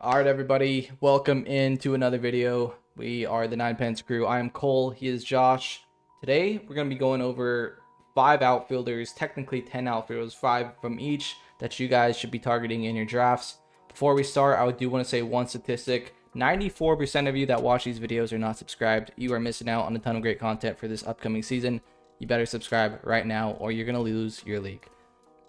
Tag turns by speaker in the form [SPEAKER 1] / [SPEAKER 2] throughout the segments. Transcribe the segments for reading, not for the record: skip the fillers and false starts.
[SPEAKER 1] All right, everybody, welcome into another video. We are the Nine Pence crew. I am Cole. He is Josh. Today, we're going to be going over 5 outfielders, technically 10 outfielders, 5 from each that you guys should be targeting in your drafts. Before we start, I do want to say one statistic. 94% of you that watch these videos are not subscribed. You are missing out on a ton of great content for this upcoming season. You better subscribe right now or you're going to lose your league.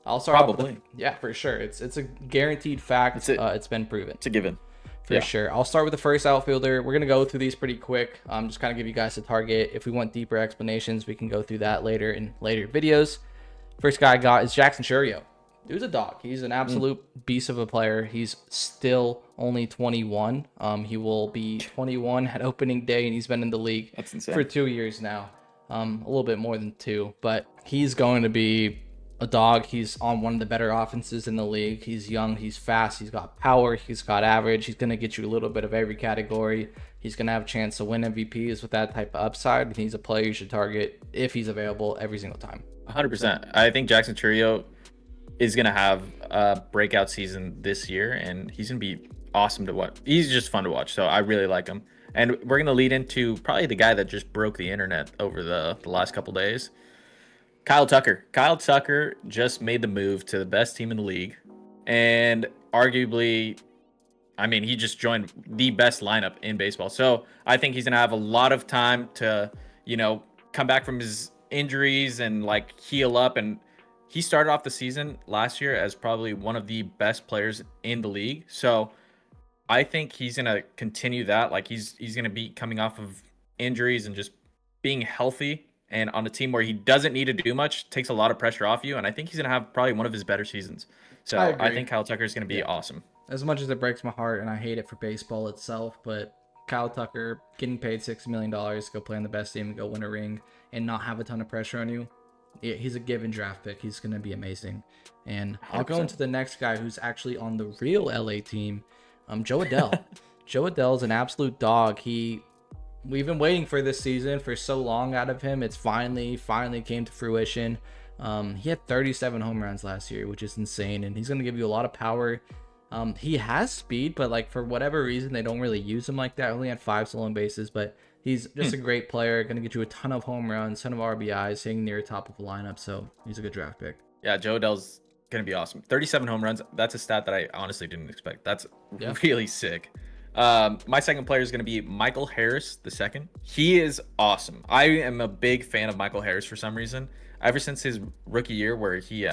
[SPEAKER 1] I'll start
[SPEAKER 2] Probably.
[SPEAKER 1] yeah, for sure. It's a guaranteed fact. It's been proven.
[SPEAKER 2] It's a given.
[SPEAKER 1] For sure. I'll start with the first outfielder. We're going to go through these pretty quick. Just kind of give you guys a target. If we want deeper explanations, we can go through that later in later videos. First guy I got is Jackson Chourio. Dude's a dog. He's an absolute beast of a player. He's still only 21. He will be 21 at opening day, and he's been in the league for 2 years now. A little bit more than 2, but he's going to be a dog. He's on one of the better offenses in the league. He's young, he's fast, he's got power, he's got average. He's going to get you a little bit of every category. He's going to have a chance to win MVPs with that type of upside. He's a player you should target if he's available every single time.
[SPEAKER 2] 100%. I think Jackson Chourio is going to have a breakout season this year, and he's going to be awesome to watch. He's just fun to watch, so I really like him. And we're going to lead into probably the guy that just broke the internet over the last couple days. Kyle Tucker. Kyle Tucker just made the move to the best team in the league. And arguably, I mean, he just joined the best lineup in baseball. So I think he's going to have a lot of time to, come back from his injuries and heal up. And he started off the season last year as probably one of the best players in the league. So I think he's going to continue that. He's going to be coming off of injuries and just being healthy. And on a team where he doesn't need to do much, takes a lot of pressure off you. And I think he's going to have probably one of his better seasons. So I think Kyle Tucker is going to be awesome.
[SPEAKER 1] As much as it breaks my heart and I hate it for baseball itself, but Kyle Tucker getting paid $6 million to go play on the best team and go win a ring and not have a ton of pressure on you, he's a given draft pick. He's going to be amazing. And I'll 100%. Go into the next guy who's actually on the real LA team, Joe Adell. Joe Adell is an absolute dog. We've been waiting for this season for so long out of him. It's finally came to fruition. He had 37 home runs last year, which is insane, and he's going to give you a lot of power. He has speed, but for whatever reason, they don't really use him like that. Only had 5 stolen bases, but he's just a great player. Going to get you a ton of home runs, ton of RBIs, hitting near top of the lineup. So he's a good draft pick.
[SPEAKER 2] Yeah, Joe Adell's going to be awesome. 37 home runs. That's a stat that I honestly didn't expect. That's really sick. My second player is going to be Michael Harris II. He is awesome. I am a big fan of Michael Harris for some reason. Ever since his rookie year, where he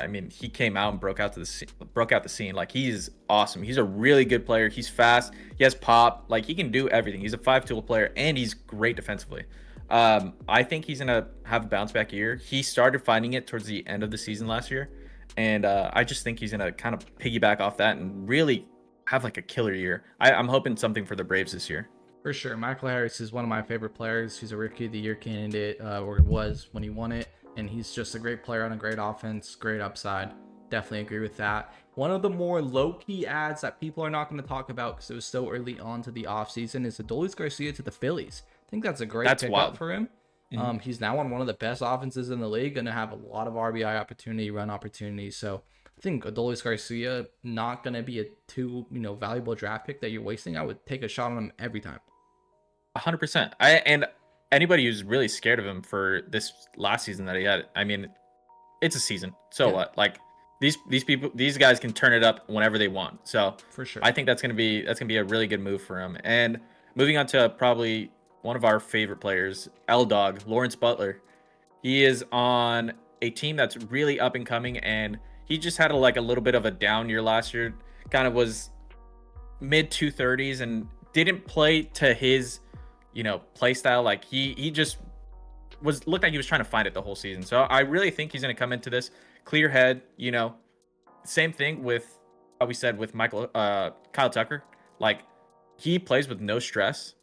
[SPEAKER 2] came out and broke out the scene. He's awesome. He's a really good player. He's fast. He has pop. He can do everything. He's a 5-tool player, and he's great defensively. I think he's gonna have a bounce back year. He started finding it towards the end of the season last year, and I just think he's gonna kind of piggyback off that and really have a killer year. I'm hoping something for the Braves this year.
[SPEAKER 1] For sure. Michael Harris is one of my favorite players. He's a Rookie of the Year candidate, or was when he won it. And he's just a great player on a great offense, great upside. Definitely agree with that. One of the more low-key ads that people are not going to talk about because it was so early on to the offseason is Adolis Garcia to the Phillies. I think that's a great pickup for him. Mm-hmm. He's now on one of the best offenses in the league, going to have a lot of RBI opportunity, run opportunity. So I think Adolis Garcia not going to be a too valuable draft pick that you're wasting. I would take a shot on him every time.
[SPEAKER 2] 100%. And anybody who's really scared of him for this last season that he had, I mean, it's a season. So what? These guys can turn it up whenever they want. So
[SPEAKER 1] for sure,
[SPEAKER 2] I think that's gonna be a really good move for him. And moving on to probably one of our favorite players, L-Dog, Lawrence Butler. He is on a team that's really up and coming, and he just had a little bit of a down year last year. Kind of was mid 230s and didn't play to his play style. He just looked like he was trying to find it the whole season. So I really think he's going to come into this clear head. Same thing with how we said with Kyle Tucker. He plays with no stress.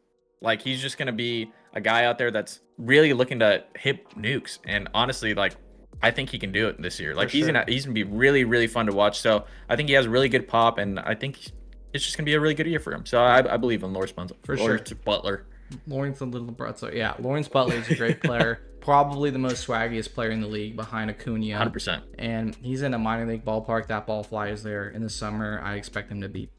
[SPEAKER 2] He's just going to be a guy out there that's really looking to hit nukes. And honestly, I think he can do it this year. He's going to be really, really fun to watch. So I think he has really good pop, and I think it's just going to be a really good year for him. So I believe in Lawrence Butler.
[SPEAKER 1] Lawrence Butler is a great player. Probably the most swaggiest player in the league behind Acuna.
[SPEAKER 2] 100%.
[SPEAKER 1] And he's in a minor league ballpark. That ball flies there in the summer. I expect him to be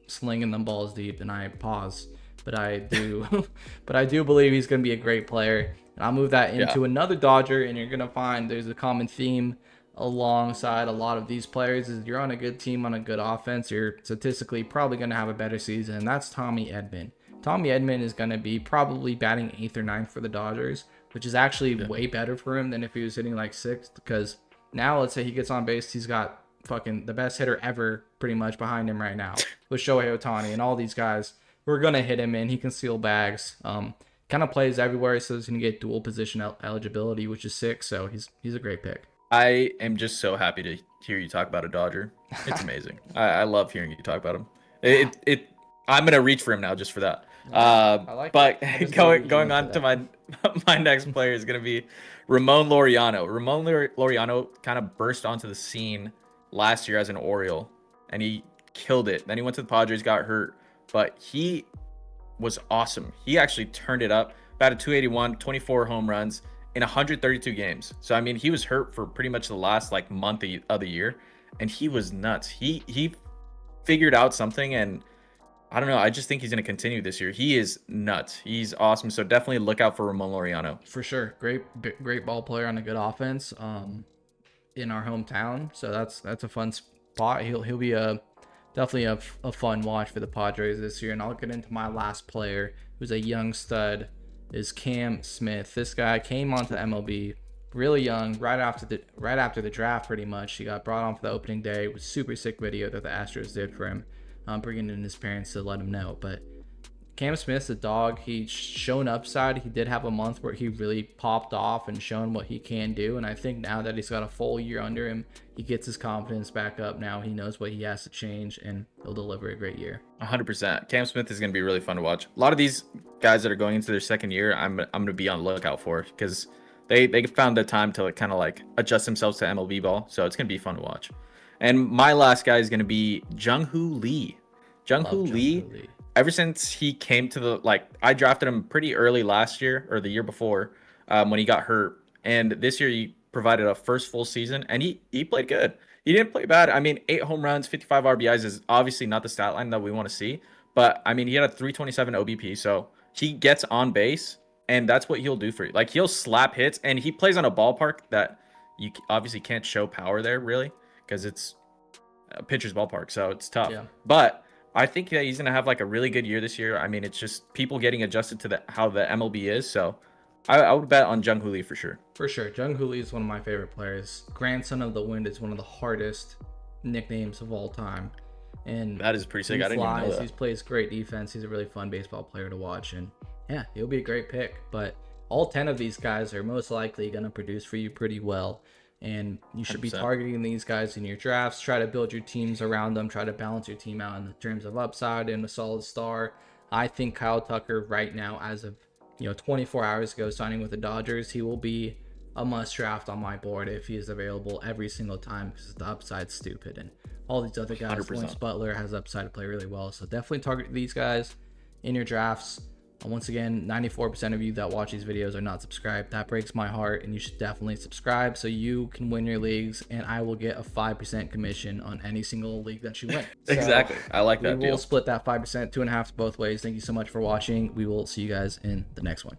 [SPEAKER 1] slinging them balls deep, and I pause. But I do, but I do believe he's going to be a great player. And I'll move that into another Dodger, and you're going to find there's a common theme alongside a lot of these players is you're on a good team on a good offense, you're statistically probably going to have a better season, and that's Tommy Edman. Tommy Edman is going to be probably batting 8th or 9th for the Dodgers, which is actually way better for him than if he was hitting like 6th, because now let's say he gets on base, he's got fucking the best hitter ever pretty much behind him right now with Shohei Ohtani and all these guys who are going to hit him in. He can steal bags. Kind of plays everywhere, so he's going to get dual position eligibility, which is sick, so he's a great pick.
[SPEAKER 2] I am just so happy to hear you talk about a Dodger. It's amazing. I love hearing you talk about him. I'm gonna reach for him now just for that. But going on to my next player is gonna be Ramon Laureano. Ramon Laureano kind of burst onto the scene last year as an Oriole, and he killed it. Then he went to the Padres, got hurt, but he was awesome. He actually turned it up. Batted 281, 24 home runs in 132 games. So I mean, he was hurt for pretty much the last like month of the year, and he was nuts. He figured out something, and I don't know. I just think he's going to continue this year. He is nuts. He's awesome. So definitely look out for Ramon Laureano.
[SPEAKER 1] For sure, great ball player on a good offense. In our hometown, so that's a fun spot. He'll be definitely a fun watch for the Padres this year. And I'll get into my last player, who's a young stud. Is Cam Smith. This guy came onto the MLB really young, right after the draft pretty much. He got brought on for the opening day. It was super sick video that the Astros did for him, bringing in his parents to let him know. But Cam Smith's a dog. He's shown upside. He did have a month where he really popped off and shown what he can do. And I think now that he's got a full year under him, he gets his confidence back up now. He knows what he has to change, and he'll deliver a great year.
[SPEAKER 2] 100%. Cam Smith is going to be really fun to watch. A lot of these guys that are going into their second year, I'm going to be on the lookout for, because they found the time to kind of like adjust themselves to MLB ball. So it's going to be fun to watch. And my last guy is going to be Jung Hoo Lee. Jung Hoo Lee. Ever since he came to the, I drafted him pretty early last year or the year before when he got hurt. And this year he provided a first full season, and he played good. He didn't play bad. I mean, 8 home runs, 55 RBIs is obviously not the stat line that we want to see. But, I mean, he had a 327 OBP. So he gets on base, and that's what he'll do for you. Like, he'll slap hits, and he plays on a ballpark that you obviously can't show power there, really, because it's a pitcher's ballpark. So it's tough. Yeah. But I think that he's going to have like a really good year this year. I mean, it's just people getting adjusted to how the MLB is. So I would bet on Jung Hoo Lee for sure.
[SPEAKER 1] For sure. Jung Hoo Lee is one of my favorite players. Grandson of the Wind is one of the hardest nicknames of all time. And
[SPEAKER 2] that is pretty sick. I didn't even know that.
[SPEAKER 1] He plays great defense. He's a really fun baseball player to watch. And yeah, he'll be a great pick. But all 10 of these guys are most likely going to produce for you pretty well. And you should 100%. Be targeting these guys in your drafts. Try to build your teams around them. Try to balance your team out in terms of upside and a solid star. I think Kyle Tucker right now, as of 24 hours ago, signing with the Dodgers, he will be a must draft on my board if he is available every single time, because the upside's stupid. And all these other guys, 100%. Butler has upside to play really well. So definitely target these guys in your drafts. Once again, 94% of you that watch these videos are not subscribed. That breaks my heart, and you should definitely subscribe so you can win your leagues, and I will get a 5% commission on any single league that you win.
[SPEAKER 2] Exactly. I like that deal.
[SPEAKER 1] We'll split that 5%, 2.5 both ways. Thank you so much for watching. We will see you guys in the next one.